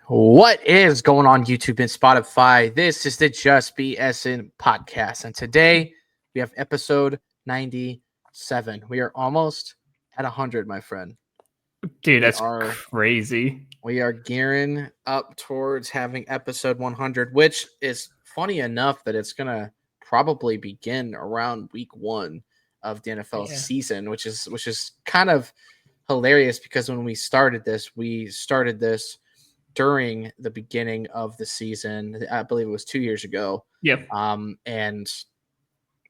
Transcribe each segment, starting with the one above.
What is going on YouTube and Spotify? This is the Just BSN podcast, and today we have episode 97. We are almost at 100, my friend. Dude, We that's are crazy. we are gearing up towards having episode 100, which is funny enough that it's gonna probably begin around week 1 of the NFL Yeah. season, which is kind of hilarious because when we started this during the beginning of the season. I believe it was 2 years ago. Yep. And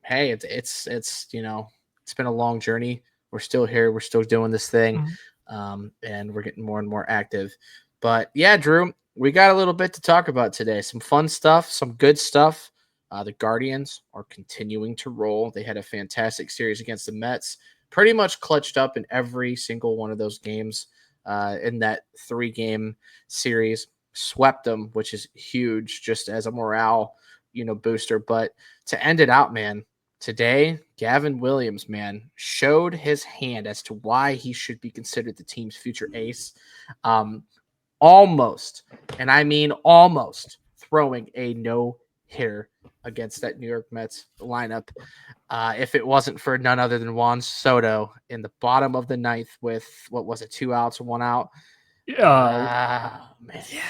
hey, it's it's been a long journey. We're still here. We're still doing this thing, Mhm. and we're getting more and more active. But yeah, Drew, we got a little bit to talk about today. Some fun stuff, some good stuff. The Guardians are continuing to roll. They had a fantastic series against the Mets. Pretty much clutched up in every single one of those games in that 3-game series. Swept them, which is huge, just as a morale, booster. But to end it out, man, today Gavin Williams, man, showed his hand as to why he should be considered the team's future ace. Um, almost, and I mean almost, throwing a no hitter against that New York Mets lineup. If it wasn't for none other than Juan Soto in the bottom of the ninth with, what was it, 2 outs, 1 out. Uh, Man, yeah.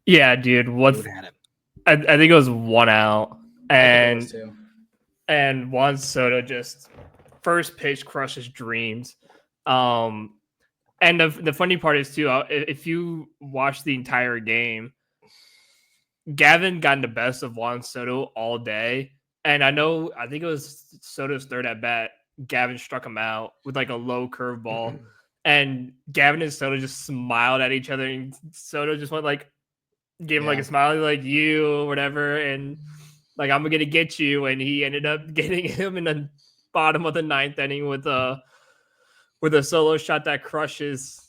Yeah, dude. he would have had him. I think it was 1 out. I think it was too. And Juan Soto just first pitch crushes dreams. And the funny part is too, if you watch the entire game, Gavin got the best of Juan Soto all day. And I think it was Soto's third at bat. Gavin struck him out with like a low curveball. And Gavin and Soto just smiled at each other. And Soto just went like, gave him like a smile, like you, whatever. And like, I'm going to get you. And he ended up getting him in the bottom of the ninth inning with a solo shot that crushes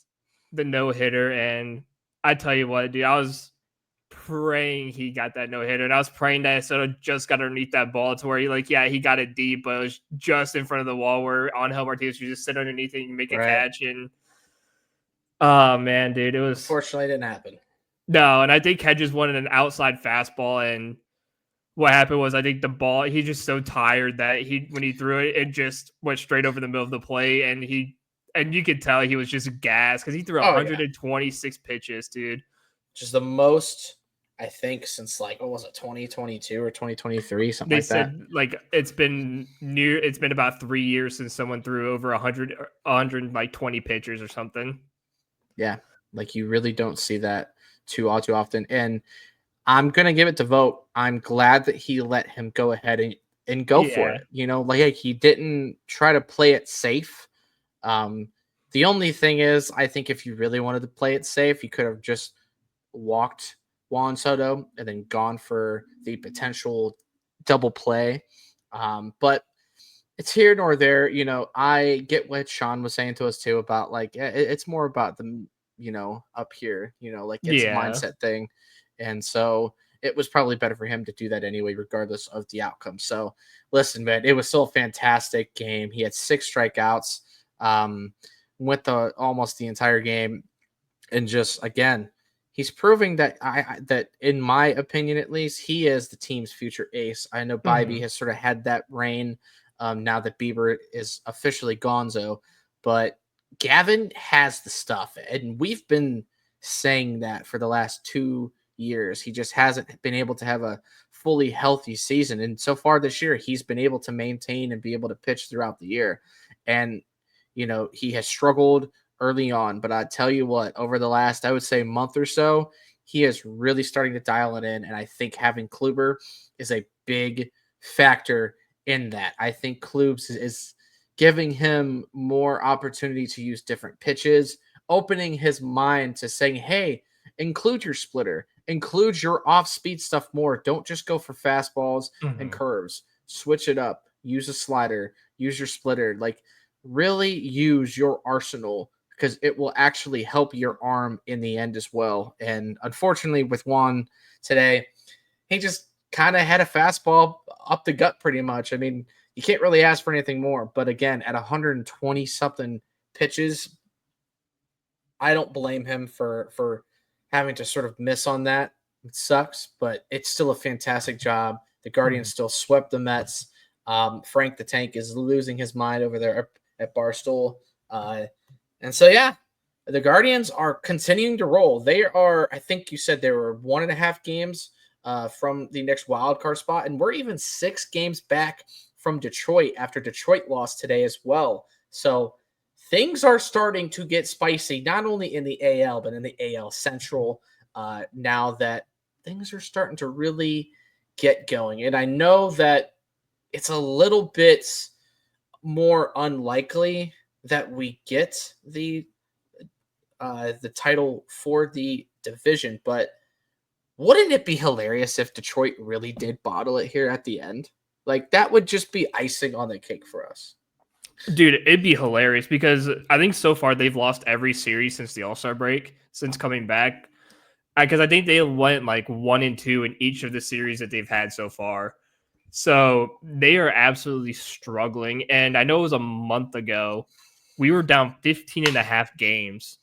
the no-hitter. And I tell you what, dude, I was praying he got that no-hitter, and I was praying that Soto just got underneath that ball to where he got it deep, but it was just in front of the wall where Angel Martinez would just sit underneath it and make a catch. And oh man, dude, it was unfortunately it didn't happen. No, and I think Hedges wanted an outside fastball, and what happened was I think the ball, he's just so tired that when he threw it, it just went straight over the middle of the plate, and you could tell he was just gassed because he threw 126 pitches, dude. Which is the most, I think, since like, what was it, 2022 or 2023, something like that. They said like it's been about 3 years since someone threw over 120 pitchers or something. Yeah, like you really don't see that too often. And I'm gonna give it to Vogt. I'm glad that he let him go ahead and go for it. Like he didn't try to play it safe. The only thing is, I think if you really wanted to play it safe, you could have just walked Juan Soto and then gone for the potential double play. But it's here nor there. I get what Sean was saying to us too about like it's more about the up here. Like it's a mindset thing, and so it was probably better for him to do that anyway, regardless of the outcome. So listen, man, it was still a fantastic game. He had 6 strikeouts. Went almost the entire game, and just again, he's proving that that in my opinion, at least, he is the team's future ace. I know Bybee has sort of had that reign now that Bieber is officially gonzo, but Gavin has the stuff, and we've been saying that for the last 2 years. He just hasn't been able to have a fully healthy season, and so far this year, he's been able to maintain and be able to pitch throughout the year. And he has struggled early on, but I tell you what, over the last, I would say, month or so, he is really starting to dial it in. And I think having Kluber is a big factor in that. I think Klubs is giving him more opportunity to use different pitches, opening his mind to saying, hey, include your splitter, include your off-speed stuff more. Don't just go for fastballs and curves. Switch it up. Use a slider. Use your splitter. Like, really use your arsenal because it will actually help your arm in the end as well. And unfortunately, with Juan today, he just kind of had a fastball up the gut pretty much. I mean, you can't really ask for anything more. But again, at 120-something pitches, I don't blame him for having to sort of miss on that. It sucks, but it's still a fantastic job. The Guardians still swept the Mets. Frank the Tank is losing his mind over there at Barstool. And so, yeah, the Guardians are continuing to roll. They are, I think you said they were 1.5 games from the next wild card spot, and we're even 6 games back from Detroit after Detroit lost today as well. So things are starting to get spicy, not only in the AL, but in the AL Central now that things are starting to really get going. And I know that it's a little bit more unlikely that we get the title for the division, but wouldn't it be hilarious if Detroit really did bottle it here at the end? Like, that would just be icing on the cake for us. Dude, it'd be hilarious because I think so far they've lost every series since the All-Star break, since coming back. Because I think they went like 1-2 in each of the series that they've had so far. So they are absolutely struggling. And I know it was a month ago, we were down 15.5 games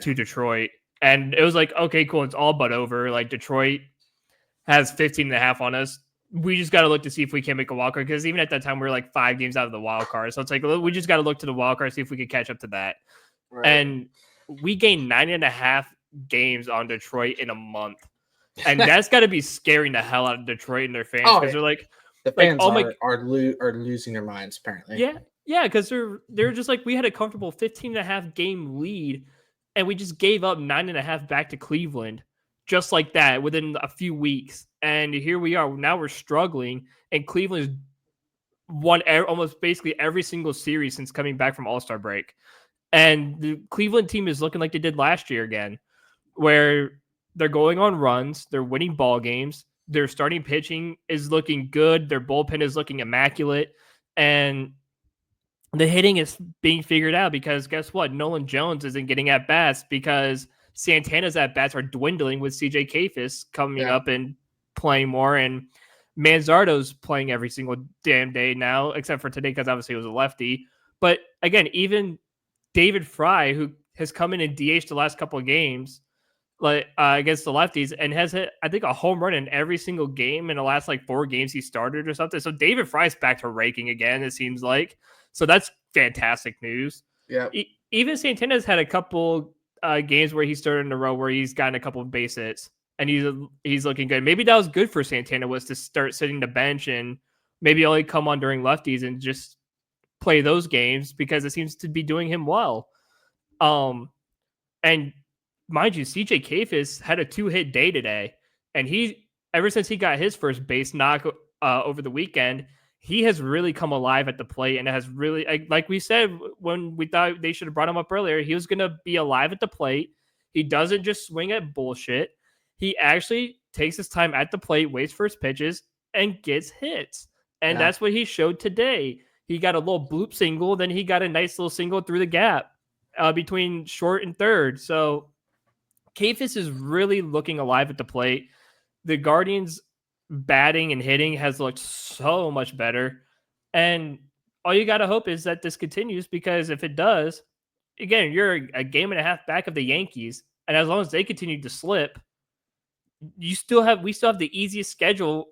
to Detroit. And it was like, okay, cool. It's all but over. Like, Detroit has 15.5 on us. We just got to look to see if we can make a wild card. Because even at that time, we were like 5 games out of the wild card. So it's like, we just got to look to the wild card, see if we can catch up to that. Right. And we gained 9.5 games on Detroit in a month. And that's got to be scaring the hell out of Detroit and their fans. Because they're like, the fans are losing their minds, apparently. Yeah, because they're just like, we had a comfortable 15.5 game lead, and we just gave up 9.5 back to Cleveland, just like that, within a few weeks. And here we are. Now we're struggling, and Cleveland's won almost basically every single series since coming back from All-Star break. And the Cleveland team is looking like they did last year again, where they're going on runs, they're winning ball games, their starting pitching is looking good, their bullpen is looking immaculate, and the hitting is being figured out because guess what? Nolan Jones isn't getting at bats because Santana's at bats are dwindling with CJ Kayfus coming up and playing more, and Manzardo's playing every single damn day now, except for today because obviously it was a lefty. But again, even David Fry, who has come in and DH the last couple of games, like against the lefties, and has hit, I think, a home run in every single game in the last like 4 games he started or something. So David Fry's back to raking again, it seems like. So that's fantastic news. Yeah. Even Santana's had a couple games where he started in a row where he's gotten a couple of base hits, and he's looking good. Maybe that was good for Santana, was to start sitting the bench and maybe only come on during lefties and just play those games because it seems to be doing him well. And mind you, CJ Kayfus had a 2-hit day today, and he, ever since he got his first base knock over the weekend, he has really come alive at the plate, and has really, like we said when we thought they should have brought him up earlier, he was going to be alive at the plate. He doesn't just swing at bullshit. He actually takes his time at the plate, waits for his pitches, and gets hits. And that's what he showed today. He got a little bloop single, then he got a nice little single through the gap between short and third. So Kayfus is really looking alive at the plate. The Guardians' batting and hitting has looked so much better. And all you got to hope is that this continues, because if it does, again, you're a game and a half back of the Yankees. And as long as they continue to slip, we still have the easiest schedule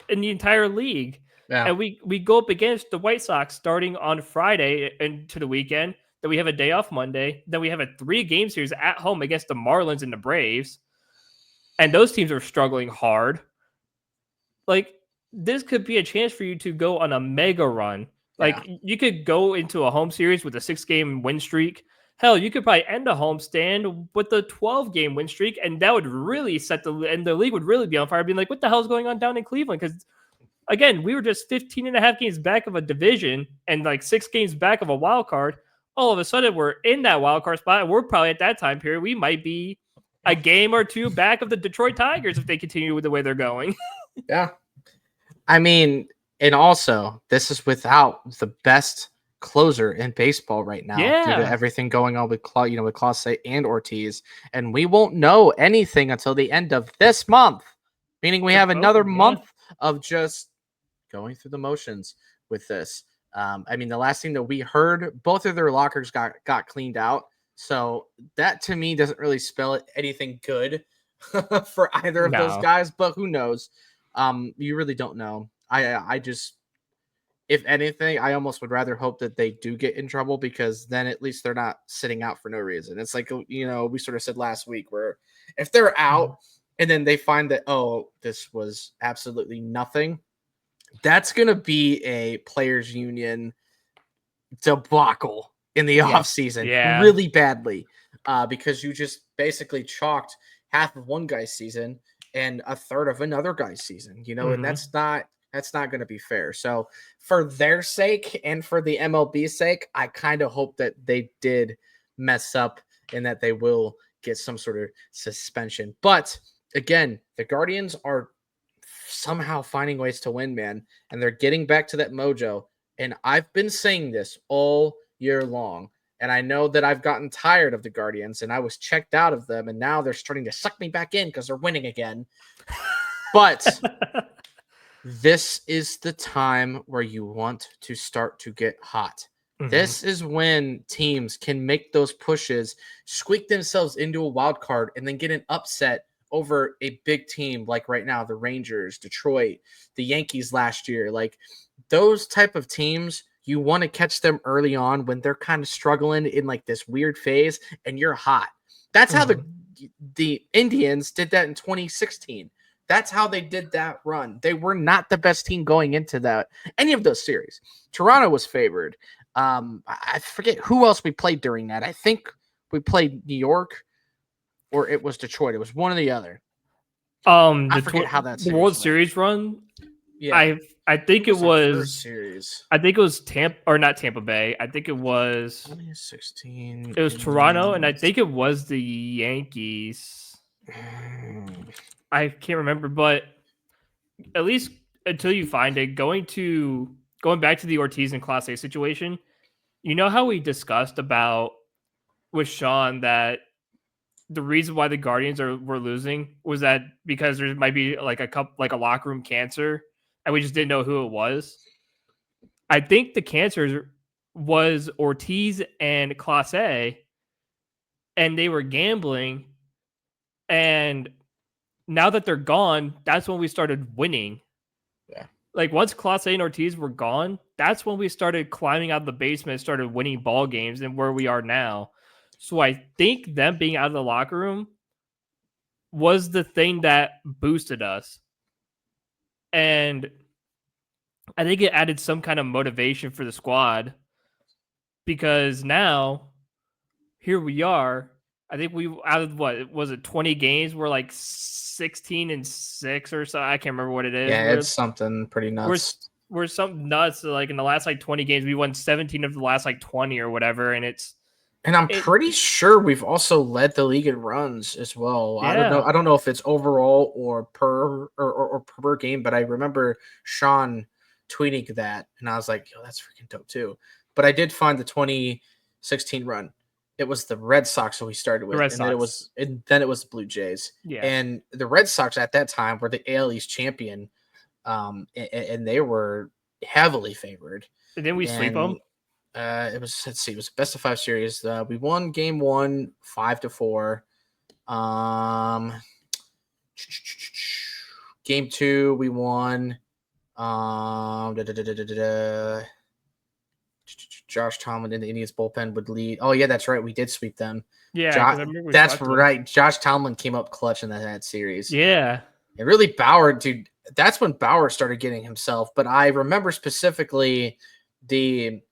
in the entire league. Yeah. And we go up against the White Sox starting on Friday into the weekend. Then we have a day off Monday. Then we have a 3-game series at home against the Marlins and the Braves. And those teams are struggling hard. Like, this could be a chance for you to go on a mega run. Like, you could go into a home series with a 6-game win streak. Hell, you could probably end a homestand with a 12-game win streak, and that would really and the league would really be on fire, being like, what the hell is going on down in Cleveland? Because, again, we were just 15.5 games back of a division and like 6 games back of a wild card. All of a sudden, we're in that wild card spot, and we're probably at that time period, we might be a game or 2 back of the Detroit Tigers if they continue with the way they're going. Yeah. I mean, and also, this is without the best closer in baseball right now, due to everything going on with Clase and Ortiz, and we won't know anything until the end of this month, meaning we have another month of just going through the motions with this. I mean, the last thing that we heard, both of their lockers got cleaned out. So that to me doesn't really spell anything good for either of those No. guys, but who knows? You really don't know. I just, if anything, I almost would rather hope that they do get in trouble, because then at least they're not sitting out for no reason. It's like, we sort of said last week, where if they're out and then they find that, oh, this was absolutely nothing, that's going to be a players union debacle in the off season, really badly, because you just basically chalked half of one guy's season and a third of another guy's season, and that's not going to be fair. So for their sake and for the MLB's sake, I kind of hope that they did mess up and that they will get some sort of suspension. But again, the Guardians are somehow finding ways to win, man, and they're getting back to that mojo. And I've been saying this all year long. And I know that I've gotten tired of the Guardians and I was checked out of them. And now they're starting to suck me back in because they're winning again. But this is the time where you want to start to get hot. This is when teams can make those pushes, squeak themselves into a wild card, and then get an upset over a big team like right now, the Rangers, Detroit, the Yankees last year. Like those type of teams, you want to catch them early on when they're kind of struggling in like this weird phase and you're hot. That's how the Indians did that in 2016. That's how they did that run. They were not the best team going into any of those series. Toronto was favored. I forget who else we played during that. I think we played New York, or it was Detroit. It was one or the other. I forget how that the World Series run. Yeah, I think it was series. I think it was not Tampa Bay. I think it was 2016. It was Toronto, and I think it was the Yankees. I can't remember, but at least until you find it, going back to the Ortiz and Class A situation, you know how we discussed about with Sean that the reason why the Guardians were losing was that because there might be like a locker room cancer, and we just didn't know who it was. I think the cancer was Ortiz and Class A, and they were gambling. And now that they're gone, that's when we started winning. Yeah. Like once Class A and Ortiz were gone, that's when we started climbing out of the basement and started winning ball games and where we are now. So I think them being out of the locker room was the thing that boosted us. And I think it added some kind of motivation for the squad, because now here we are. I think we out of what was it 20 games, we're like 16-6 or so. I can't remember what it is. Yeah, it's something pretty nuts. We're something nuts. Like in the last like 20 games, we won 17 of the last like 20 or whatever, and I'm pretty sure we've also led the league in runs as well. Yeah. I don't know if it's overall or per game, but I remember Sean tweeting that, and I was like, "Yo, that's freaking dope too." But I did find the 2016 run. It was the Red Sox that we started with, and then it was the Blue Jays. Yeah. And the Red Sox at that time were the AL East champion, and they were heavily favored. And then we sweep them. It was it was a best of 5 series. We won game 1 5-4. Game 2 we won. Josh Tomlin in the Indians bullpen would lead. Oh yeah, that's right. We did sweep them. Yeah, that's right. Josh Tomlin came up clutch in that series. Yeah, and really Bauer, dude. That's when Bauer started getting himself. But I remember specifically the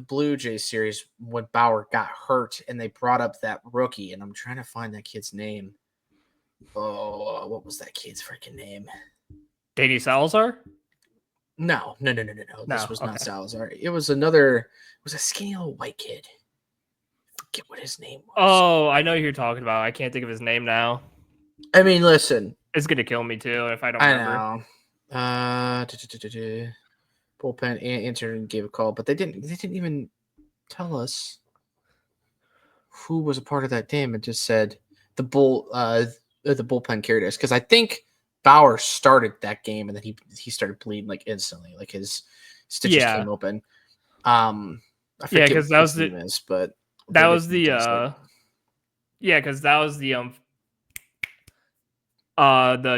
Blue Jays series when Bauer got hurt and they brought up that rookie, and I'm trying to find that kid's name. Oh, what was that kid's freaking name? Danny Salazar? No. This was not Salazar. It was a skinny little white kid. I forget what his name was. Oh, I know who you're talking about. I can't think of his name now. I mean, listen. It's gonna kill me too if I don't remember. I know. Bullpen answered and gave a call, but they didn't even tell us who was a part of that team. It just said the bullpen carried us, because I think Bauer started that game and then he started bleeding like instantly, like his stitches came open. I forget because that was but That was the because that was the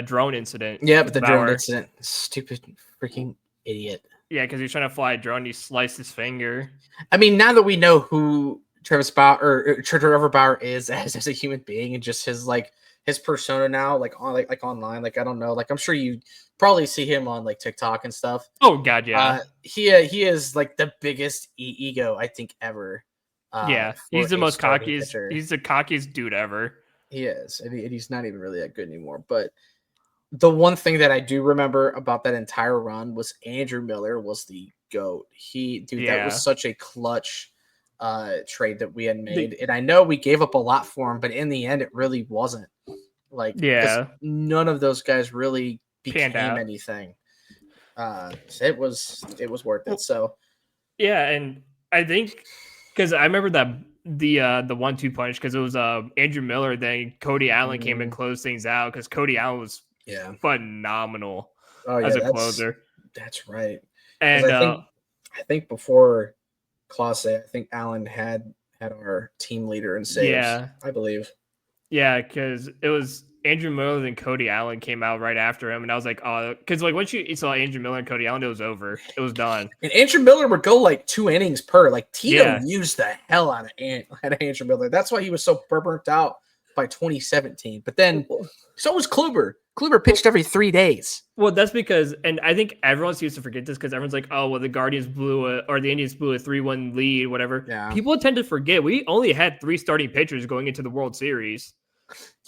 drone incident. Yeah, but the drone incident, stupid freaking idiot. Yeah, because he was trying to fly a drone, he sliced his finger. I mean, now that we know who Trevor Bauer is as a human being and just his persona now, like online, like I don't know, like I'm sure you probably see him on like TikTok and stuff. Oh God, yeah. He is like the biggest ego I think ever. Yeah, he's the most cockiest. He's the cockiest dude ever. He is, and he's not even really that good anymore. But the one thing that I do remember about that entire run was Andrew Miller was the GOAT. That was such a clutch trade that we had made. And I know we gave up a lot for him, but in the end, it really wasn't. Like, because none of those guys really became anything. So it was worth it. So yeah, and I think because I remember that the 1-2 punch because it was Andrew Miller, then Cody Allen came and closed things out because Cody Allen was phenomenal as a closer. That's right. And I think before Classe, I think Allen had our team leader in saves. Yeah, I believe. Yeah, because it was Andrew Miller and Cody Allen came out right after him, and I was like, oh, because like once you saw Andrew Miller and Cody Allen, it was over. It was done. And Andrew Miller would go like 2 innings per. Like Tito used the hell out of Andrew Miller. That's why he was so burnt out by 2017. But then so was Kluber. Kluber pitched every 3 days. Well, that's because, and I think everyone seems to forget this because everyone's like, oh, well, the Guardians or the Indians blew a 3-1 lead, whatever. Yeah. People tend to forget we only had 3 starting pitchers going into the World Series.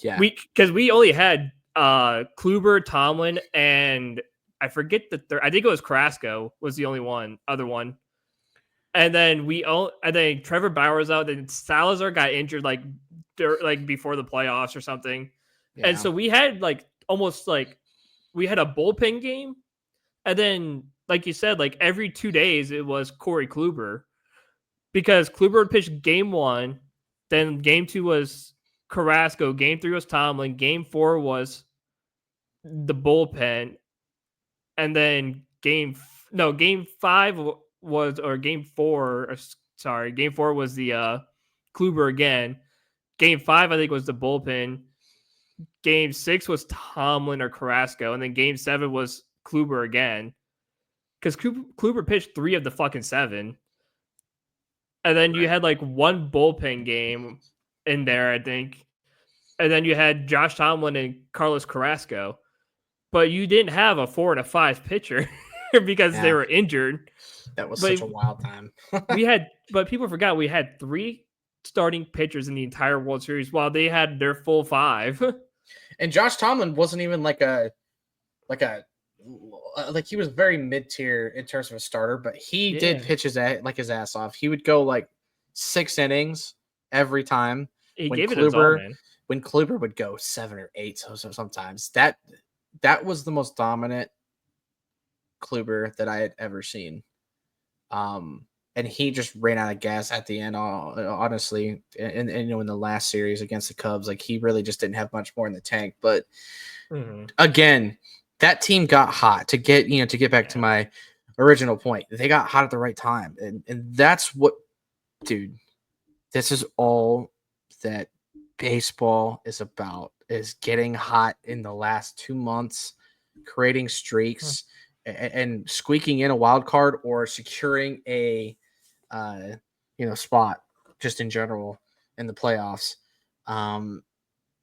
Yeah. Because we only had Kluber, Tomlin, and I forget the third. I think it was Carrasco was the only other one. And then I think Trevor Bauer was out, and Salazar got injured like before the playoffs or something. Yeah. And so we had almost we had a bullpen game, and then like you said, like every 2 days it was Corey Kluber, because Kluber would pitch game 1, then game 2 was Carrasco, game 3 was Tomlin, game 4 was the bullpen, and then game 5 was game 4 was the Kluber again. Game 5 I think was the bullpen. Game 6 was Tomlin or Carrasco, and then game 7 was Kluber again, because Kluber pitched 3 of the fucking 7, and then you had one bullpen game in there, I think, and then you had Josh Tomlin and Carlos Carrasco, but you didn't have a 4 and a 5 pitcher because they were injured. That was such a wild time. But people forgot we had 3 starting pitchers in the entire World Series while they had their full 5. And Josh Tomlin wasn't even like he was very mid-tier in terms of a starter, but he did pitch his ass off. He would go 6 innings every time. He gave it his all, man. When Kluber would go 7 or 8, so sometimes that was the most dominant Kluber that I had ever seen. And he just ran out of gas at the end, honestly. And in the last series against the Cubs, he really just didn't have much more in the tank. But again, that team got hot to get back to my original point. They got hot at the right time, and that's what, dude. This is all that baseball is about: is getting hot in the last 2 months, creating streaks, and squeaking in a wild card or securing a spot just in general in the playoffs.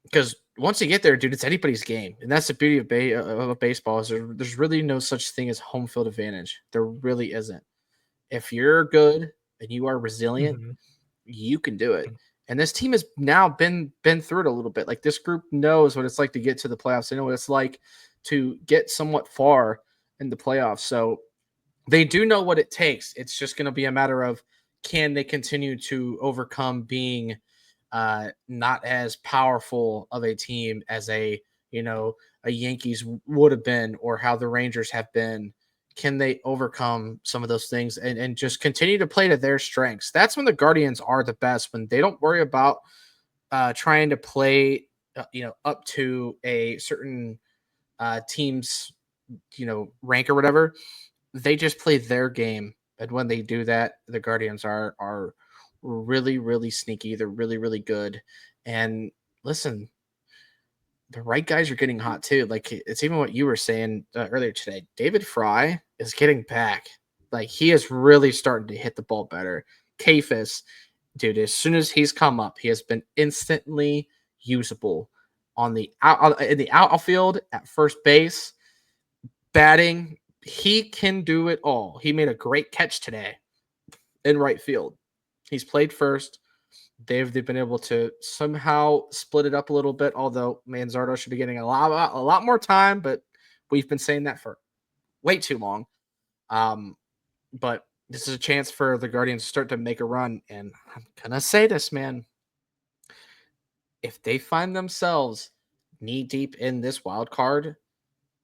Because once you get there, dude, it's anybody's game. And that's the beauty of baseball is there's really no such thing as home field advantage. There really isn't. If you're good and you are resilient, you can do it. And this team has now been through it a little bit. This group knows what it's like to get to the playoffs. They know what it's like to get somewhat far in the playoffs. So they do know what it takes. It's just going to be a matter of, can they continue to overcome being not as powerful of a team as a Yankees would have been, or how the Rangers have been. Can they overcome some of those things and just continue to play to their strengths? That's when the Guardians are the best, when they don't worry about trying to play up to a certain team's rank or whatever. They just play their game, and when they do that, the Guardians are really, really sneaky. They're really, really good. And listen, the right guys are getting hot too. Like it's even what you were saying earlier today. David Fry is getting back. Like he is really starting to hit the ball better. Kafis, dude, as soon as he's come up, he has been instantly usable on the in the outfield at first base, batting. He can do it all. He made a great catch today in right field. He's played first. They've been able to somehow split it up a little bit, although Manzardo should be getting a lot more time, but we've been saying that for way too long. But this is a chance for the Guardians to start to make a run, and I'm gonna say this, man. If they find themselves knee deep in this wild card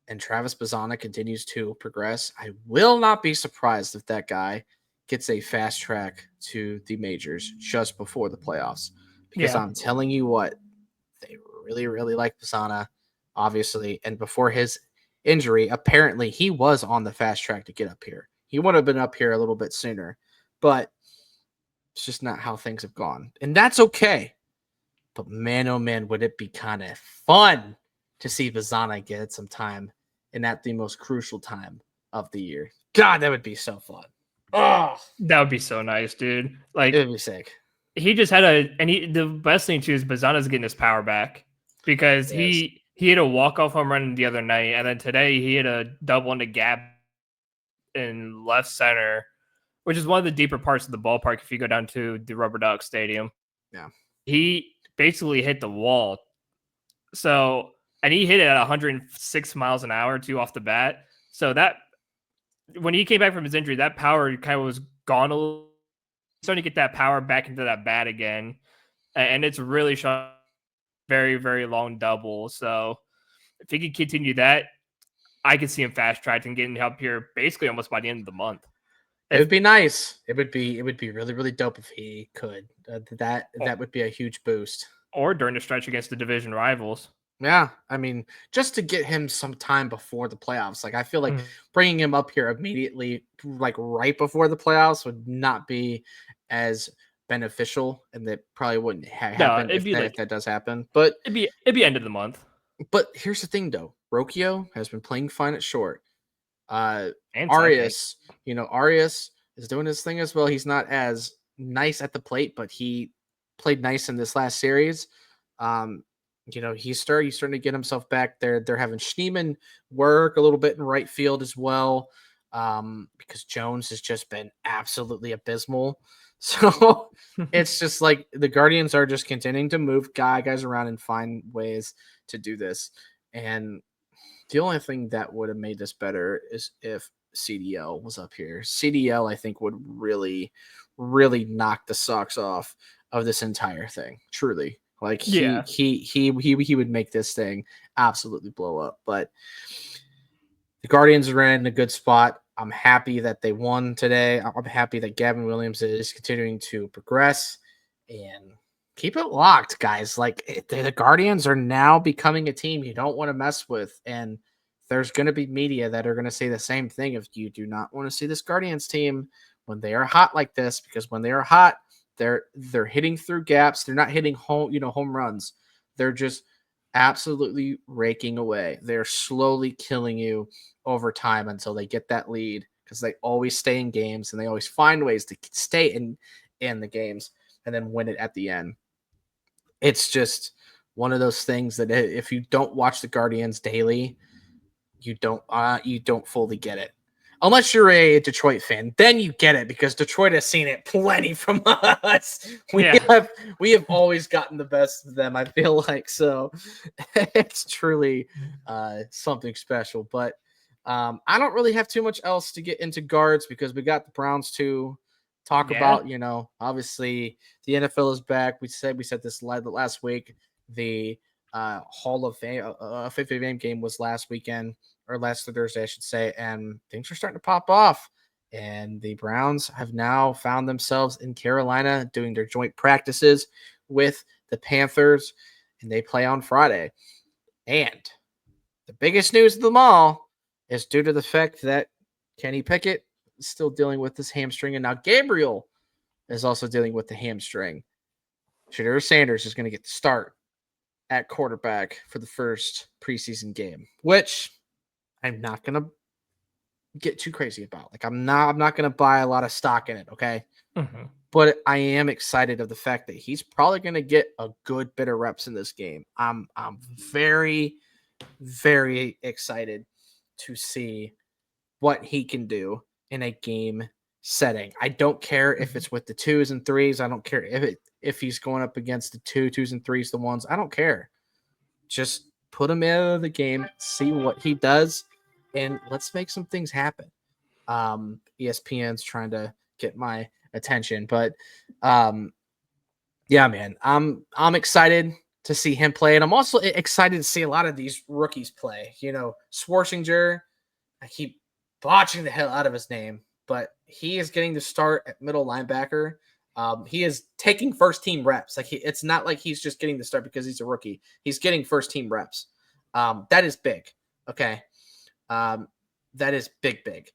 and Travis Bazzana continues to progress, I will not be surprised if that guy gets a fast track to the majors just before the playoffs. Because I'm telling you what, they really, really like Bazzana, obviously. And before his injury, apparently he was on the fast track to get up here. He would have been up here a little bit sooner, but it's just not how things have gone. And that's okay. But man, oh man, would it be kind of fun to see Bazzana get some time and at the most crucial time of the year. God, that would be so fun. Oh, that would be so nice, dude. Like it would be sick. He just had the best thing too is Bazzana's getting his power back because he hit a walk-off home run the other night, and then today he hit a double in the gap in left center, which is one of the deeper parts of the ballpark if you go down to the Rubber Duck Stadium. Yeah. He basically hit the wall. So, and he hit it at 106 miles an hour too off the bat. So that when he came back from his injury, that power kind of was gone a little. Starting to get that power back into that bat again. And it's really shot very, very long double. So if he could continue that, I could see him fast tracked and getting help here basically almost by the end of the month. It would be nice. It would be really, really dope if he could. That would be a huge boost. Or during the stretch against the division rivals. Yeah, I mean, just to get him some time before the playoffs. Like, I feel like bringing him up here immediately, like right before the playoffs, would not be as beneficial, and that probably wouldn't happen if that does happen. But it'd be end of the month. But here's the thing, though. Rocchio has been playing fine at short. Arias, Arias is doing his thing as well. He's not as nice at the plate, but he played nice in this last series. He's starting to get himself back there. They're having Schneemann work a little bit in right field as well, because Jones has just been absolutely abysmal. So it's just like the Guardians are just continuing to move guys around and find ways to do this. And the only thing that would have made this better is if CDL was up here. CDL, I think, would really, really knock the socks off of this entire thing. Truly. Like he would make this thing absolutely blow up. But the Guardians are in a good spot. I'm happy that they won today. I'm happy that Gavin Williams is continuing to progress and keep it locked, guys. Like the Guardians are now becoming a team you don't want to mess with. And there's going to be media that are going to say the same thing if you do not want to see this Guardians team when they are hot like this, because when they are hot, they're hitting through gaps. They're not hitting home runs. They're just absolutely raking away. They're slowly killing you over time until they get that lead, because they always stay in games and they always find ways to stay in the games and then win it at the end. It's just one of those things that if you don't watch the Guardians daily, you don't fully get it. Unless you're a Detroit fan, then you get it, because Detroit has seen it plenty from us. We have always gotten the best of them, I feel like. So it's truly something special. But I don't really have too much else to get into guards, because we got the Browns to talk about. Obviously the NFL is back. We said this last week. The Hall of Fame, Fifth of Fame game was last weekend, or last Thursday, I should say, and things are starting to pop off. And the Browns have now found themselves in Carolina doing their joint practices with the Panthers, and they play on Friday. And the biggest news of them all is due to the fact that Kenny Pickett is still dealing with this hamstring, and now Gabriel is also dealing with the hamstring. Shedeur Sanders is going to get the start at quarterback for the first preseason game, which I'm not going to get too crazy about. Like I'm not going to buy a lot of stock in it, okay? Mm-hmm. But I am excited of the fact that he's probably going to get a good bit of reps in this game. I'm very, very excited to see what he can do in a game setting. I don't care if it's with the 2s and 3s. I don't care if he's going up against the 2s and 3s, the ones. I don't care. Just put him in the game, see what he does, and let's make some things happen. ESPN's trying to get my attention, but yeah, man, I'm excited to see him play, and I'm also excited to see a lot of these rookies play. You know, Schwarzinger, I keep botching the hell out of his name, but he is getting to start at middle linebacker. He is taking first team reps. Like it's not like he's just getting the start because he's a rookie. He's getting first team reps. That is big. Okay. That is big.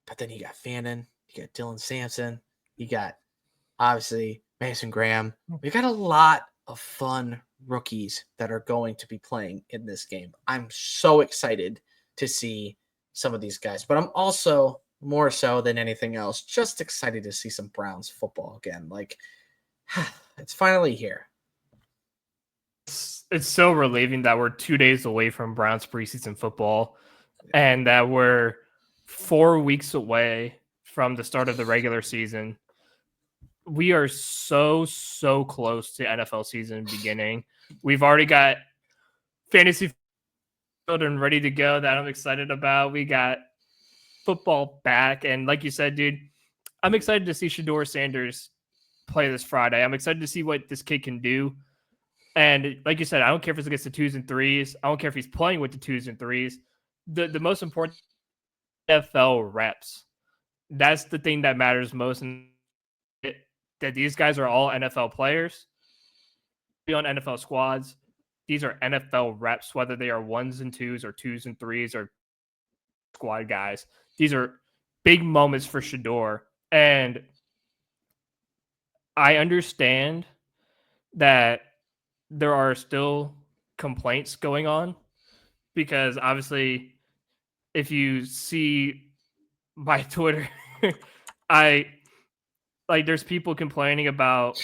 But then you got Fannin, you got Dylan Sampson, you got obviously Mason Graham. We got a lot of fun rookies that are going to be playing in this game. I'm so excited to see some of these guys, but I'm also more so than anything else just excited to see some Browns football again. Like it's finally here. It's so relieving that we're 2 days away from Browns preseason football and that we're 4 weeks away from the start of the regular season. We are so close to NFL season beginning. We've already got fantasy and ready to go that I'm excited about. We got football back, and like you said, dude, I'm excited to see Shedeur Sanders play this Friday. I'm excited to see what this kid can do. And like you said, I don't care if it's against the 2s and 3s. I don't care if he's playing with the 2s and 3s. The most important NFL reps. That's the thing that matters most. And that these guys are all NFL players. Be on NFL squads. These are NFL reps, whether they are 1s and 2s or 2s and 3s or squad guys. These are big moments for Shedeur. And I understand that there are still complaints going on because obviously if you see my Twitter, there's people complaining about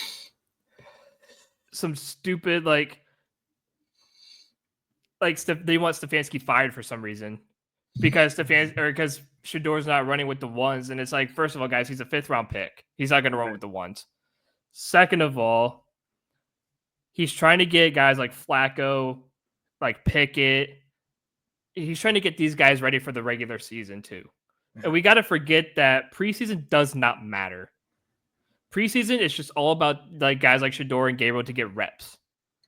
some stupid they want Stefanski fired for some reason because Shedeur's not running with the 1s, and it's like, first of all, guys, he's a 5th round pick. He's not going to run with the 1s. Second of all, he's trying to get guys like Flacco, like Pickett. He's trying to get these guys ready for the regular season too. And we got to forget that preseason does not matter. Preseason is just all about like guys like Shedeur and Gabriel to get reps,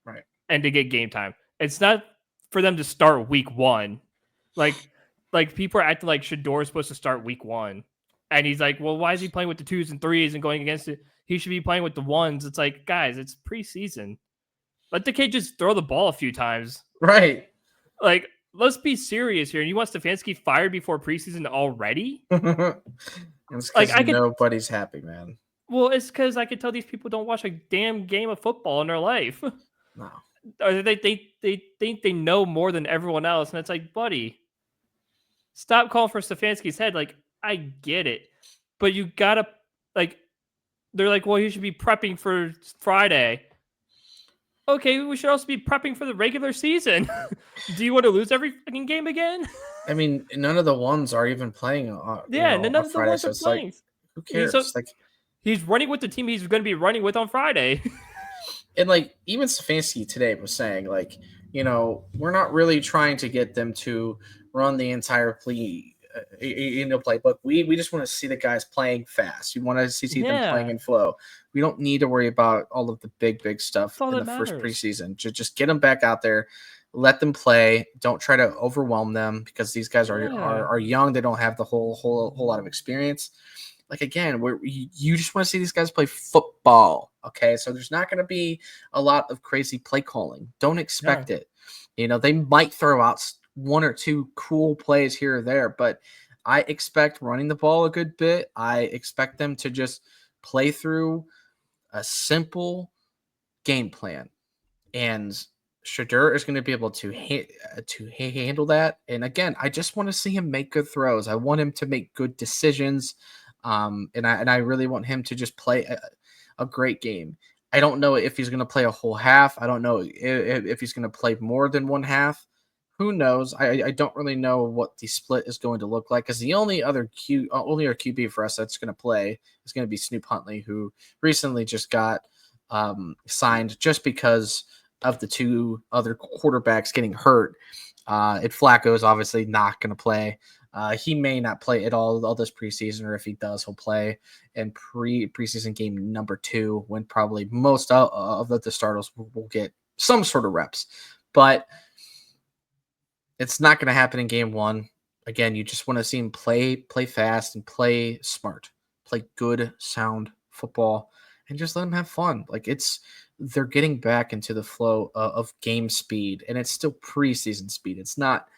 right, and to get game time. It's not for them to start week 1. Like people are acting like Shedeur is supposed to start week 1, and he's like, well, why is he playing with the 2s and 3s and going against it? He should be playing with the 1s. It's like, guys, it's preseason. Let the kid just throw the ball a few times. Right. Like, let's be serious here. And you want Stefanski fired before preseason already? It's because nobody's happy, man. Well, it's because I could tell these people don't watch a damn game of football in their life. No. Or they think they know more than everyone else. And it's like, buddy, stop calling for Stefanski's head. Like, I get it. But you gotta, like, they're like, well, he should be prepping for Friday. Okay, we should also be prepping for the regular season. Do you want to lose every fucking game again? I mean, none of the 1s are even playing. None of the 1s are playing. Like, who cares? He's running with the team he's going to be running with on Friday. And like even Stefanski today was saying, like, you know, we're not really trying to get them to run the entire playbook. We just want to see the guys playing fast. We want to see them playing in flow. We don't need to worry about all of the big stuff in the first preseason. Just get them back out there, let them play. Don't try to overwhelm them because these guys are young. They don't have the whole lot of experience. Like, again, you just want to see these guys play football, okay? So there's not going to be a lot of crazy play calling. Don't expect it. You know, they might throw out 1 or 2 cool plays here or there, but I expect running the ball a good bit. I expect them to just play through a simple game plan, and Shadur is going to be able to handle that. And again, I just want to see him make good throws. I want him to make good decisions, and I really want him to just play a great game. I don't know if he's going to play a whole half. I don't know if he's going to play more than one half. Who knows? I don't really know what the split is going to look like, because the only other QB for us that's going to play is going to be Snoop Huntley, who recently just got signed just because of the two other quarterbacks getting hurt. And Flacco is obviously not going to play. He may not play at all this preseason, or if he does, he'll play in preseason game number 2, when probably most of the starters will get some sort of reps. But it's not going to happen in game 1. Again, you just want to see him play fast and play smart, play good, sound football, and just let him have fun. Like, they're getting back into the flow of game speed, and it's still preseason speed. It's not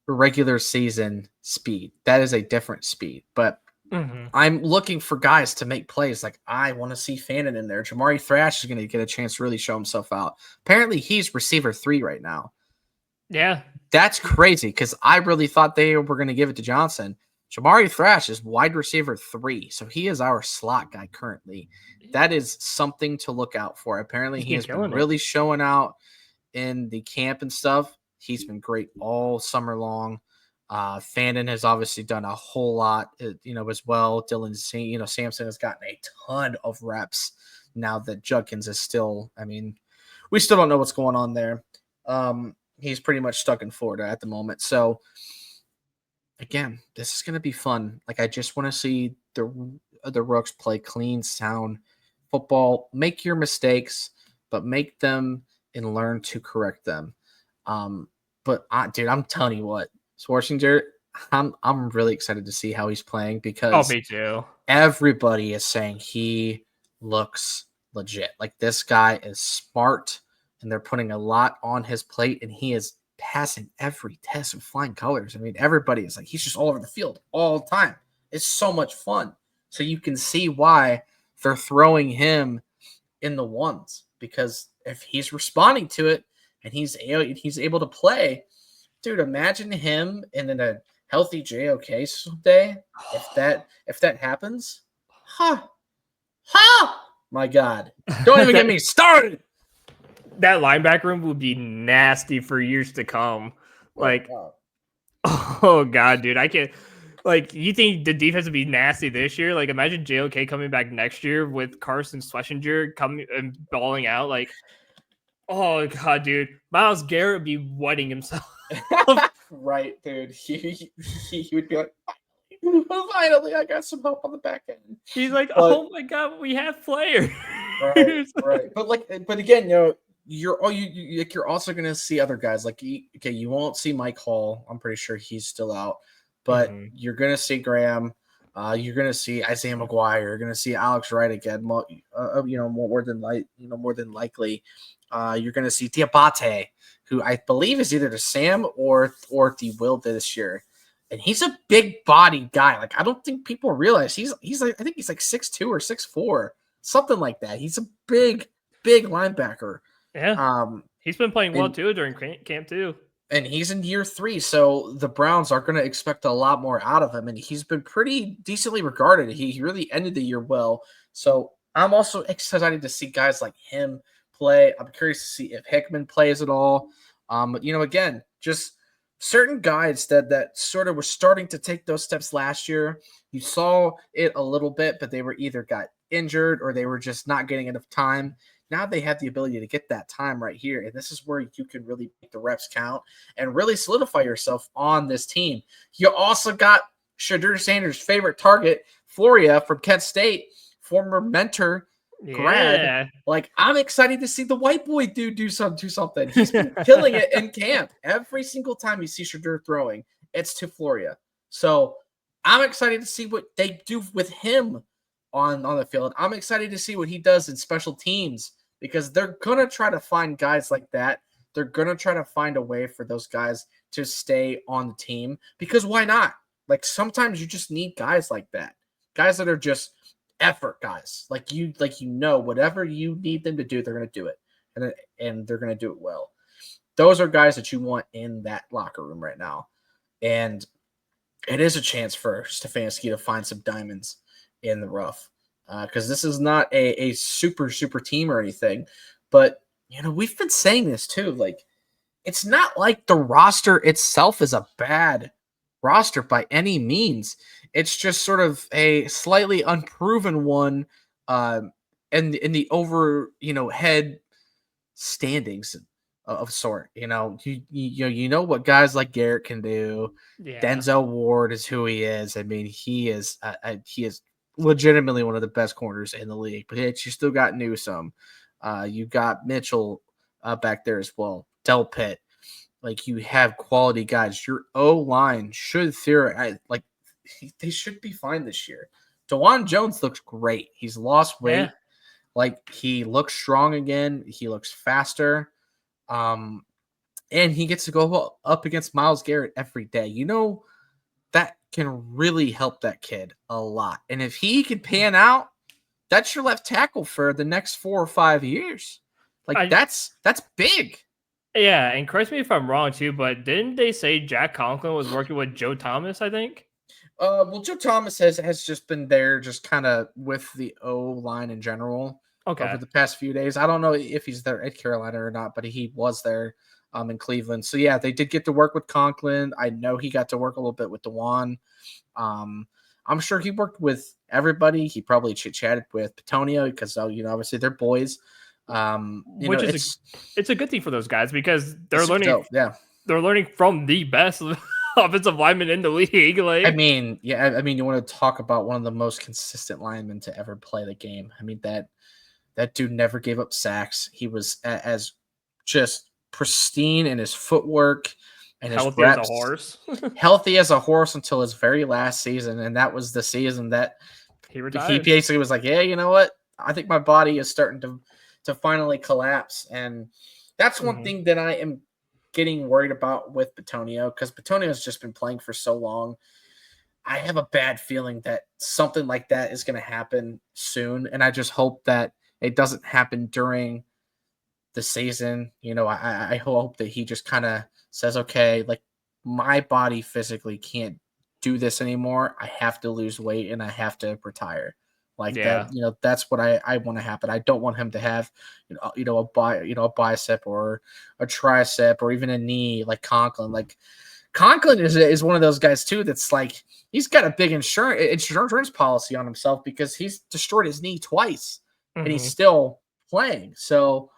regular season speed. That is a different speed. But I'm looking for guys to make plays. Like, I want to see Fannin in there. Jamari Thrash is going to get a chance to really show himself out. Apparently, he's receiver 3 right now. Yeah. That's crazy, because I really thought they were going to give it to Johnson. Jamari Thrash is wide receiver 3, so he is our slot guy currently. That is something to look out for. Apparently, he has been really showing out in the camp and stuff. He's been great all summer long. Fannin has obviously done a whole lot, as well. Dylan, Sampson has gotten a ton of reps now that Judkins is still. I mean, we still don't know what's going on there. He's pretty much stuck in Florida at the moment. So, again, this is going to be fun. Like, I just want to see the Rooks play clean, sound football. Make your mistakes, but make them and learn to correct them. But dude, I'm telling you what, Schwarzenegger, I'm really excited to see how he's playing, because me too. Everybody is saying he looks legit. Like, this guy is smart, and they're putting a lot on his plate, and he is passing every test with flying colors. I mean, everybody is like, he's just all over the field all the time. It's so much fun. So you can see why they're throwing him in the ones, because if he's responding to it and he's able to play, dude, imagine him in a healthy JOK someday. If that happens, my God, don't even get me started. That linebacker room will be nasty for years to come. Like, oh God, dude, I can't. Like, you think the defense would be nasty this year? Like, imagine JOK coming back next year with Carson Schlesinger coming and balling out. Like, oh God, dude, Myles Garrett would be wetting himself. Right, dude. He would be like, finally, I got some help on the back end. He's like, oh my God, we have players. Right. But again, you're also gonna see other guys. Like, you won't see Mike Hall. I'm pretty sure he's still out. But you're gonna see Graham. You're gonna see Isaiah McGuire. You're gonna see Alex Wright again. More than likely. You're gonna see Diabate, who I believe is either the Sam or the Will this year. And he's a big body guy. Like, I don't think people realize he's like, I think he's like 6'2" or 6'4", something like that. He's a big linebacker. Yeah. He's been playing well too during camp too. And he's in year 3, so the Browns are going to expect a lot more out of him. And he's been pretty decently regarded. He really ended the year well. So I'm also excited to see guys like him play. I'm curious to see if Hickman plays at all. Again, just certain guys that sort of were starting to take those steps last year. You saw it a little bit, but they were either got injured or they were just not getting enough time. Now they have the ability to get that time right here. And this is where you can really make the reps count and really solidify yourself on this team. You also got Shadur Sanders' favorite target, Floria from Kent State, former mentor, grad. Like, I'm excited to see the white boy do something. He's been killing it in camp. Every single time you see Shadur throwing, it's to Floria. So I'm excited to see what they do with him on the field. I'm excited to see what he does in special teams, because they're going to try to find guys like that. They're going to try to find a way for those guys to stay on the team, because why not? Like sometimes you just need guys like that, guys that are just effort guys. Like whatever you need them to do, they're gonna do it, and they're gonna do it well. Those are guys that you want in that locker room right now, and it is a chance for Stefanski to find some diamonds in the rough, because this is not a super team or anything, but we've been saying this too. Like, it's not like the roster itself is a bad roster by any means. It's just sort of a slightly unproven one, in the over head standings of sort. You know what guys like Garrett can do. Yeah. Denzel Ward is who he is. I mean, he is legitimately one of the best corners in the league. But you still got Newsome. You got Mitchell back there as well. Del Pitt. Like, you have quality guys. Your O line should they should be fine this year. DeJuan Jones looks great. He's lost weight. Yeah. Like, he looks strong again. He looks faster. And he gets to go up against Myles Garrett every day. That can really help that kid a lot. And if he can pan out, that's your left tackle for the next 4 or 5 years. Like, that's big. Yeah, and correct me if I'm wrong too, but didn't they say Jack Conklin was working with Joe Thomas, I think? Well, Joe Thomas has just been there, just kind of with the O line in general over the past few days. I don't know if he's there at Carolina or not, but he was there in Cleveland. So yeah, they did get to work with Conklin. I know he got to work a little bit with DeJuan. I'm sure he worked with everybody. He probably chatted with Petonio because obviously they're boys. Which is it's a good thing for those guys because they're learning. Dope, yeah, they're learning from the best offensive lineman in the league. Like, I mean, you want to talk about one of the most consistent linemen to ever play the game. I mean, that dude never gave up sacks. He was as just pristine in his footwork and his healthy reps. as a horse. Healthy as a horse until his very last season, and that was the season that he retired. He basically was like, "Yeah, you know what? I think my body is starting to finally collapse," and that's one thing that I am getting worried about with Petonio, because Petonio has just been playing for so long. I have a bad feeling that something like that is going to happen soon, and I just hope that it doesn't happen during the season. I hope that he just kind of says, okay, like, my body physically can't do this anymore. I have to lose weight and I have to retire. Like that, that's what I want to happen. I don't want him to have, a bicep or a tricep or even a knee like Conklin. Like, Conklin is one of those guys too that's like, he's got a big insurance policy on himself because he's destroyed his knee twice and he's still playing. So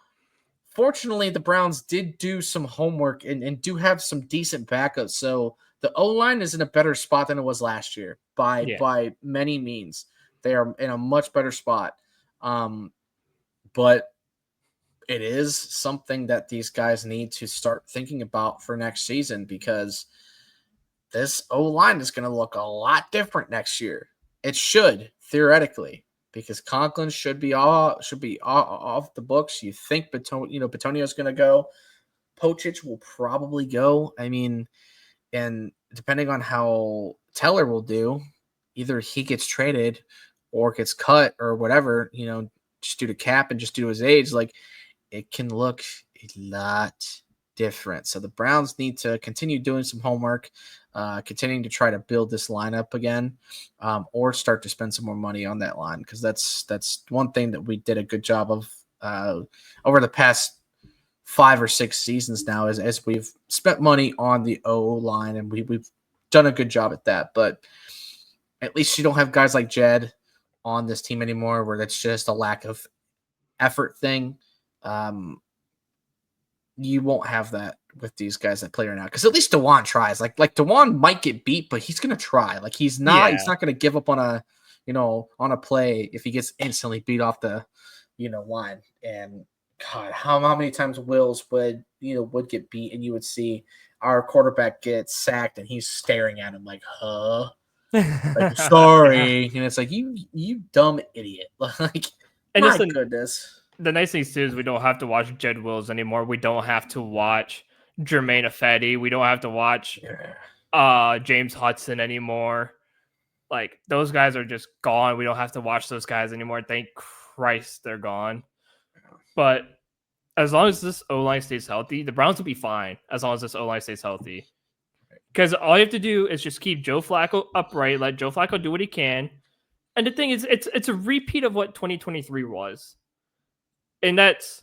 fortunately, the Browns did do some homework and do have some decent backups. So the O-line is in a better spot than it was last year by many means. They are in a much better spot. But it is something that these guys need to start thinking about for next season, because this O-line is going to look a lot different next year. It should, theoretically, because Conklin should be off the books. You think Petonio is going to go. Pochich will probably go. I mean, and depending on how Teller will do, either he gets traded or gets cut or whatever, just due to cap and just due to his age, like, it can look a lot different. So the Browns need to continue doing some homework, continuing to try to build this lineup again, or start to spend some more money on that line, because that's one thing that we did a good job of over the past 5 or 6 seasons now, as we've spent money on the O line, and we've done a good job at that. But at least you don't have guys like Jed on this team anymore, where that's just a lack of effort thing. You won't have that with these guys that play right now, because at least DeJuan tries. Like DeJuan might get beat, but he's gonna try. Like, he's not gonna give up on a play if he gets instantly beat off the line. And God, how many times Wills would get beat, and you would see our quarterback get sacked and he's staring at him like, huh? Like, sorry. And it's like, you dumb idiot. Like, and my goodness. The nice thing too is we don't have to watch Jed Wills anymore. We don't have to watch Jermaine Ifedi. We don't have to watch James Hudson anymore. Like, those guys are just gone. We don't have to watch those guys anymore. Thank Christ they're gone. But as long as this O-line stays healthy, the Browns will be fine as long as this O-line stays healthy. Because all you have to do is just keep Joe Flacco upright, let Joe Flacco do what he can. And the thing is, it's a repeat of what 2023 was. And that's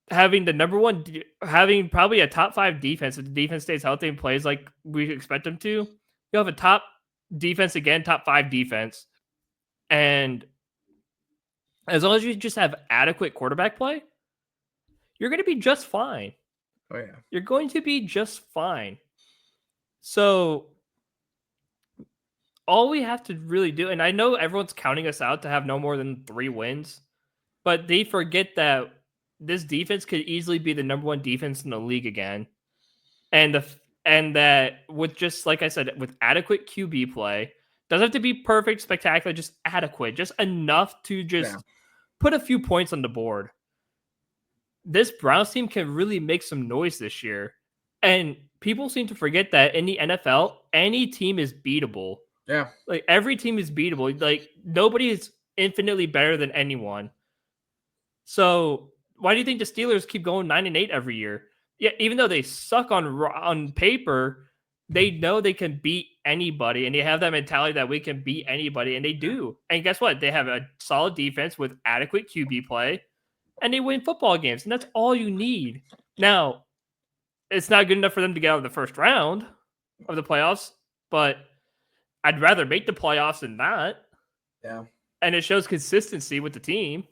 having the number one, having probably a top 5 defense. If the defense stays healthy and plays like we expect them to, you'll have a top defense again, top 5 defense. And as long as you just have adequate quarterback play, you're going to be just fine. Oh, yeah. You're going to be just fine. So all we have to really do, and I know everyone's counting us out to have no more than 3 wins, but they forget that this defense could easily be the number 1 defense in the league again. And that with, just like I said, with adequate QB play, doesn't have to be perfect, spectacular, just adequate, just enough to just put a few points on the board. This Browns team can really make some noise this year. And people seem to forget that in the NFL, any team is beatable. Yeah. Like, every team is beatable. Like, nobody is infinitely better than anyone. So why do you think the Steelers keep going 9-8 every year? Yeah, even though they suck on paper, they know they can beat anybody, and they have that mentality that we can beat anybody, and they do. And guess what? They have a solid defense with adequate QB play, and they win football games, and that's all you need. Now, it's not good enough for them to get out of the first round of the playoffs, but I'd rather make the playoffs than not. Yeah. And it shows consistency with the team.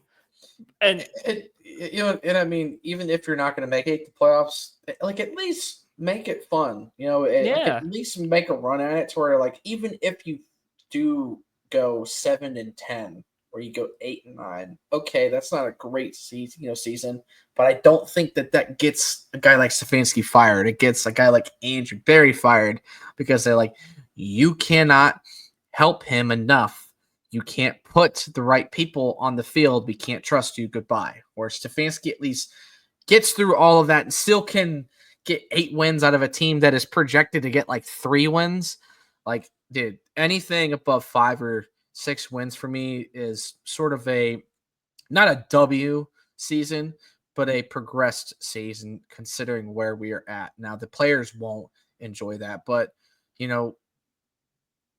And I mean, even if you're not going to make it the playoffs, like, at least make it fun. Like, at least make a run at it to where, like, even if you do go 7-10 or you go 8-9, okay, that's not a great season, but I don't think that gets a guy like Stefanski fired. It gets a guy like Andrew Berry fired, because they're like, you cannot help him enough. You can't put the right people on the field. We can't trust you. Goodbye. Or Stefanski at least gets through all of that and still can get 8 wins out of a team that is projected to get like 3 wins. Like, dude, anything above 5 or 6 wins for me is sort of not a W season, but a progressed season, considering where we are at. Now, the players won't enjoy that, but,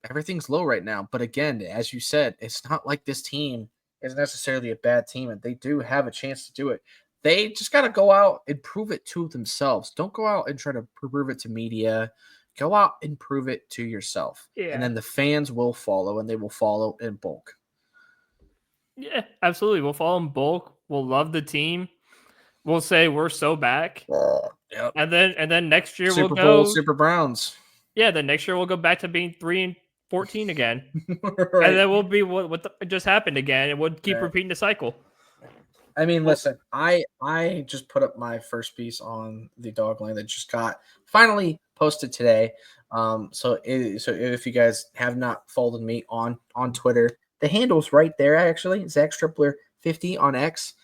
everything's low right now. But again, as you said, it's not like this team is necessarily a bad team, and they do have a chance to do it. They just got to go out and prove it to themselves. Don't go out and try to prove it to media. Go out and prove it to yourself. Yeah. And then the fans will follow, and they will follow in bulk. Yeah, absolutely. We'll follow in bulk. We'll love the team. We'll say we're so back. Yep. And then next year Super we'll go Bowl, Super Browns. Yeah, then next year we'll go back to being 3-14 again. Right. And then we'll be what just happened again, and we'll keep repeating the cycle. I mean, listen, I just put up my first piece on the TheDawgLand that just got finally posted today. So if you guys have not followed me on Twitter, the handle's right there, actually. Zach Stripler 50 on X.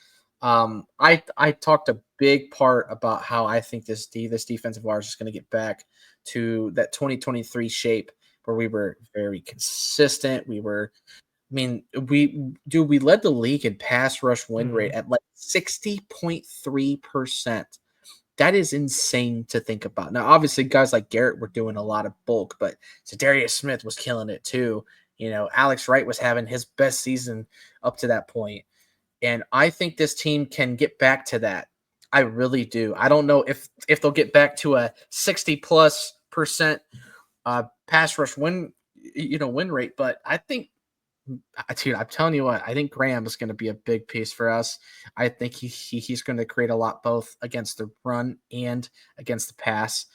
I talked a big part about how I think this defense of ours is going to get back to that 2023 shape where we were very consistent. We led the league in pass rush win rate at like 60.3%. That is insane to think about. Now, obviously, guys like Garrett were doing a lot of bulk, but Zadarius Smith was killing it too. Alex Wright was having his best season up to that point. And I think this team can get back to that. I really do. I don't know if they'll get back to a 60+% pass rush win rate, but I think, dude, I'm telling you what, I think Graham is going to be a big piece for us. I think he's going to create a lot both against the run and against the pass.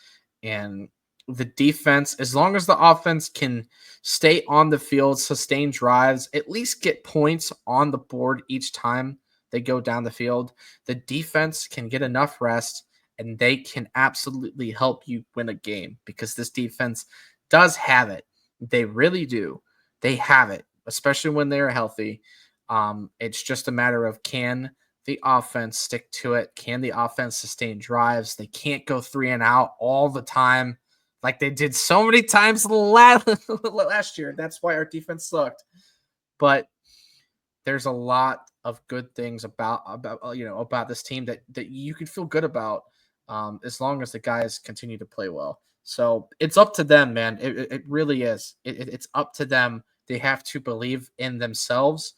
And the defense, as long as the offense can stay on the field, sustain drives, at least get points on the board each time they go down the field, the defense can get enough rest, and they can absolutely help you win a game, because this defense does have it. They really do. They have it, especially when they're healthy. It's just a matter of, can the offense stick to it? Can the offense sustain drives? They can't go 3 and out all the time like they did so many times last year. That's why our defense sucked. But there's a lot of good things about this team that you can feel good about, as long as the guys continue to play well. So it's up to them, man. It really is. It's up to them. They have to believe in themselves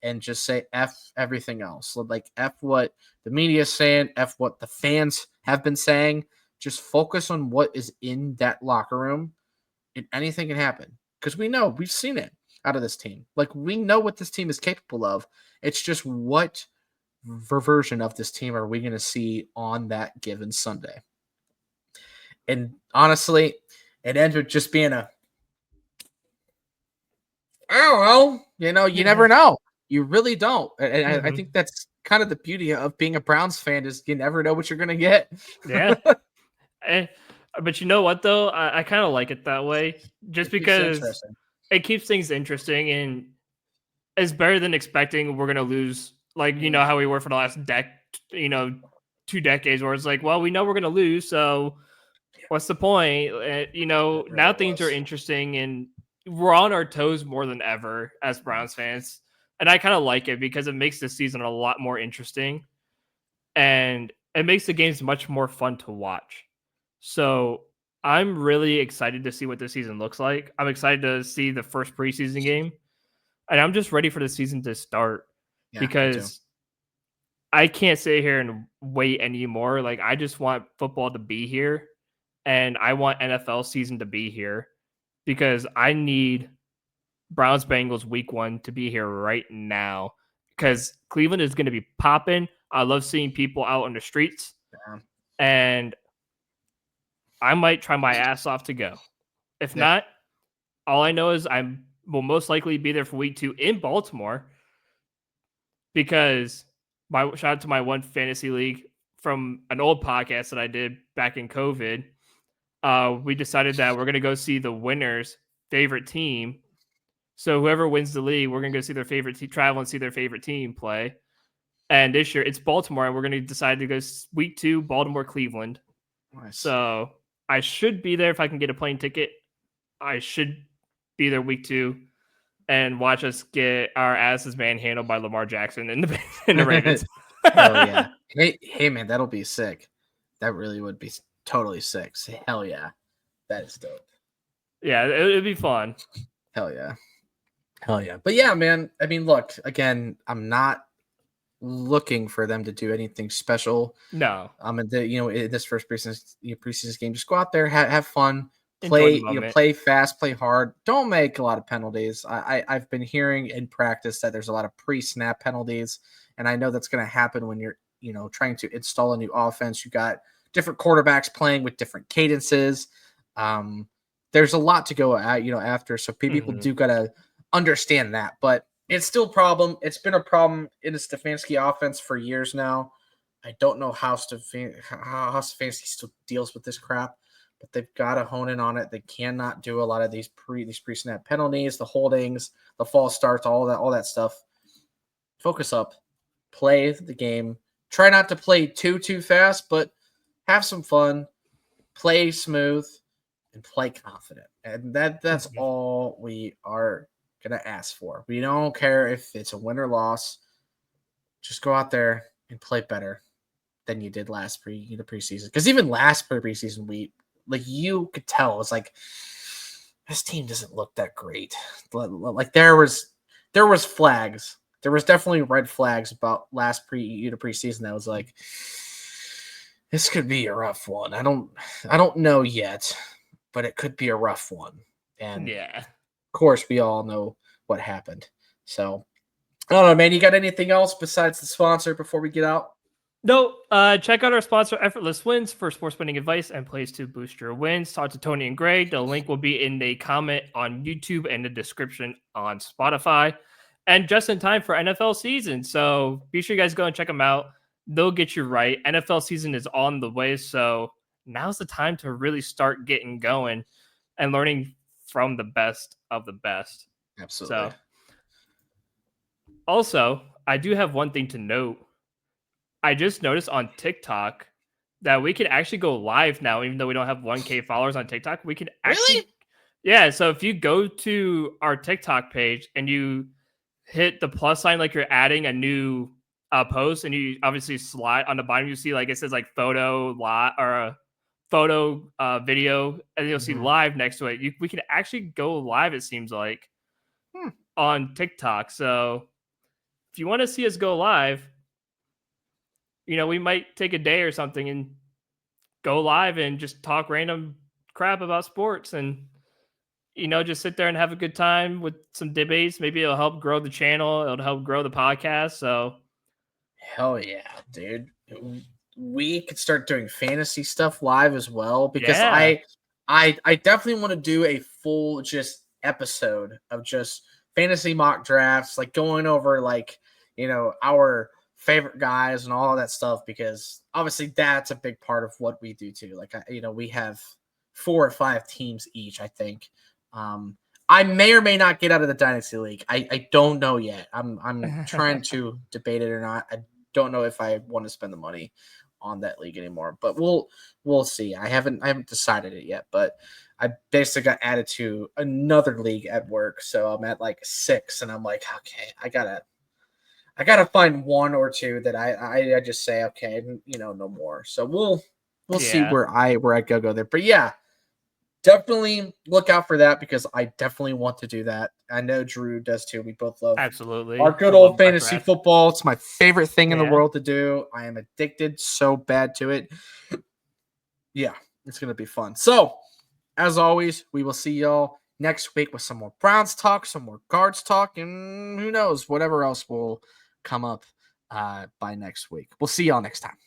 and just say F everything else. Like F what the media is saying, F what the fans have been saying. Just focus on what is in that locker room, and anything can happen. Because we've seen it out of this team. Like, we know what this team is capable of. It's just what version of this team are we going to see on that given Sunday? And honestly, it ends with just being I don't know. You never know. You really don't. And I think that's kind of the beauty of being a Browns fan, is you never know what you're going to get. Yeah. But you know what, though? I kind of like it that way, just because it keeps things interesting, and it's better than expecting we're going to lose. Like, how we were for the last 2 decades, where it's like, well, we know we're going to lose, so what's the point? Now things are interesting, and we're on our toes more than ever as Browns fans. And I kind of like it because it makes the season a lot more interesting, and it makes the games much more fun to watch. So I'm really excited to see what this season looks like. I'm excited to see the first preseason game, and I'm just ready for the season to start, because I can't sit here and wait anymore. Like, I just want football to be here, and I want NFL season to be here, because I need Browns Bengals week 1 to be here right now, because Cleveland is going to be popping. I love seeing people out on the streets, and I might try my ass off to go. If not, all I know is I will most likely be there for week 2 in Baltimore, because shout out to my one fantasy league from an old podcast that I did back in COVID. We decided that we're going to go see the winner's favorite team. So whoever wins the league, we're going to go see their favorite team, travel and see their favorite team play. And this year it's Baltimore, and we're going to decide to go week 2, Baltimore, Cleveland. Nice. So I should be there if I can get a plane ticket. I should be there week 2 and watch us get our asses manhandled by Lamar Jackson and the Ravens. Hell yeah. Hey, man, that'll be sick. That really would be totally sick. Hell yeah. That is dope. Yeah, it'd be fun. Hell yeah. But yeah, man, I mean, look, again, I'm not looking for them to do anything special. No. In this first preseason game, just go out there, have fun, play, play fast, play hard. Don't make a lot of penalties. I've been hearing in practice that there's a lot of pre-snap penalties, and I know that's going to happen when you're, trying to install a new offense. You got different quarterbacks playing with different cadences. There's a lot to go at, after. So people do got to understand that, but it's still a problem. It's been a problem in the Stefanski offense for years now. I don't know how Stefanski still deals with this crap, but they've got to hone in on it. They cannot do a lot of these pre-snap penalties, the holdings, the false starts, all that stuff. Focus up, play the game. Try not to play too fast, but have some fun, play smooth, and play confident. And that's all we are going to ask for. We don't care if it's a win or loss. Just go out there and play better than you did last preseason. Because even last preseason, you could tell it's like, this team doesn't look that great. Like there was flags. There was definitely red flags about last preseason that was like, this could be a rough one. I don't know yet, but it could be a rough one. And of course, we all know what happened. So, I don't know, man. You got anything else besides the sponsor before we get out? No. Check out our sponsor, Effortless Wins, for sports betting advice and plays to boost your wins. Talk to Tony and Greg. The link will be in the comment on YouTube and the description on Spotify. And just in time for NFL season. So be sure you guys go and check them out. They'll get you right. NFL season is on the way. So now's the time to really start getting going and learning from the best of the best. Absolutely. So, also, I do have one thing to note. I just noticed on TikTok that we can actually go live now, even though we don't have 1K followers on TikTok. We can actually, Really? yeah. So if you go to our TikTok page and you hit the plus sign, like you're adding a new post, and you obviously slide on the bottom, you see like it says like photo lot or a photo video, and you'll see live next to it. We can actually go live, it seems like, on TikTok. So if you want to see us go live, we might take a day or something and go live and just talk random crap about sports and just sit there and have a good time with some debates. Maybe it'll help grow the channel. It'll help grow the podcast. So hell yeah, dude. We could start doing fantasy stuff live as well, because yeah, I definitely want to do a full just episode of just fantasy mock drafts, like going over like, our favorite guys and all that stuff, because obviously that's a big part of what we do too. Like, we have 4 or 5 teams each, I think. I may or may not get out of the Dynasty League. I don't know yet. I'm trying to debate it or not. I don't know if I want to spend the money on that league anymore, but we'll see. I haven't decided it yet, but I basically got added to another league at work, so I'm at like 6, and I'm like, okay, I gotta find 1 or 2 that I just say, okay, no more. So we'll see yeah, where I go there. But yeah, definitely look out for that, because I definitely want to do that. I know Drew does too. We both love our absolutely. good I love old mock fantasy draft. football. It's my favorite thing in the Yeah, world to do. I am addicted so bad to it. Yeah, it's going to be fun. So, as always, we will see y'all next week with some more Browns talk, some more Guards talk, and who knows, whatever else will come up by next week. We'll see y'all next time.